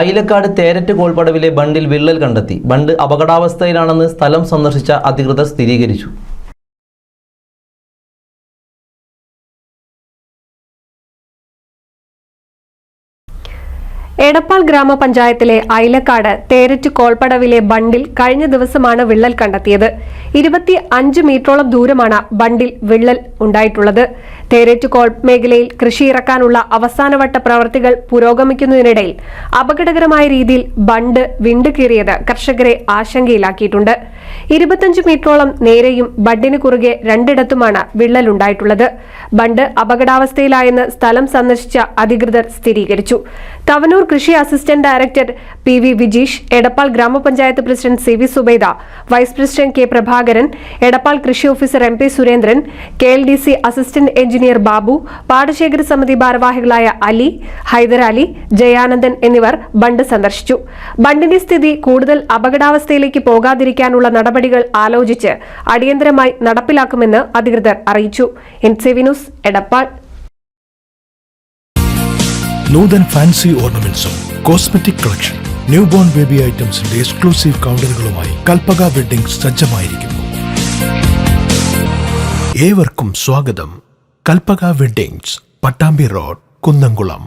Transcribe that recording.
ഐലക്കാട് തേരറ്റ് കോൾപ്പടവിലെ ബണ്ടിൽ വിള്ളൽ കണ്ടെത്തി. ബണ്ട് അപകടാവസ്ഥയിലാണെന്ന് സ്ഥലം സന്ദർശിച്ച അധികൃതർ സ്ഥിരീകരിച്ചു. എടപ്പാൾ ഗ്രാമപഞ്ചായത്തിലെ ഐലക്കാട് തേരറ്റ് കോൾപ്പടവിലെ ബണ്ടിൽ കഴിഞ്ഞ ദിവസമാണ് വിള്ളൽ കണ്ടെത്തിയത്. 25 മീറ്ററോളം ദൂരമാണ് ബണ്ടിൽ വിള്ളൽ ഉണ്ടായിട്ടുള്ളത്. തേരറ്റ് കോൾ മേഖലയിൽ കൃഷി ഇറക്കാനുള്ള അവസാനവട്ട പ്രവൃത്തികൾ പുരോഗമിക്കുന്നതിനിടയിൽ അപകടകരമായ രീതിയിൽ ബണ്ട് വിണ്ടുകീറിയത് കർഷകരെ ആശങ്കയിലാക്കിയിട്ടുണ്ട്. 25 മീറ്ററോളം നേരെയും ബണ്ടിന് കുറുകെ രണ്ടിടത്തുമാണ് വിള്ളലുണ്ടായിട്ടുള്ളത്. ബണ്ട് അപകടാവസ്ഥയിലായെന്ന് സ്ഥലം സന്ദർശിച്ച അധികൃതർ സ്ഥിരീകരിച്ചു. തവനൂർ കൃഷി assistant director P V. Vijeesh, Edappal ഗ്രാമപഞ്ചായത്ത് president C V. Subaida, vice president K. Prabhakaran, Edappal കൃഷി officer M P. Surendran, KLDC assistant engineer Babu, പാടശേഖര സമിതി ഭാരവാഹികളായ അലി, ഹൈദരാലി, ജയാനന്ദൻ എന്നിവർ ബണ്ട് സന്ദർശിച്ചു. ബണ്ടിന്റെ സ്ഥിതി കൂടുതൽ അപകടാവസ്ഥയിലേക്ക് പോകാതിരിക്കാനുള്ള നടപടികൾ ആലോചിച്ച് അടിയന്തരമായി നടപ്പിലാക്കുമെന്ന് അധികൃതർ അറിയിച്ചു. NCV news, Edappal. Nuthan fancy ഓർണമെന്റ്സും cosmetic collection, new born baby ഐറ്റംസിന്റെ എക്സ്ക്ലൂസീവ് കൗണ്ടറുകളുമായി കൽപ്പക വെഡ്ഡിംഗ്സ് സജ്ജമായിരിക്കുന്നു. ഏവർക്കും സ്വാഗതം. Kalpaka weddings, Pattambi road, Kunnamkulam.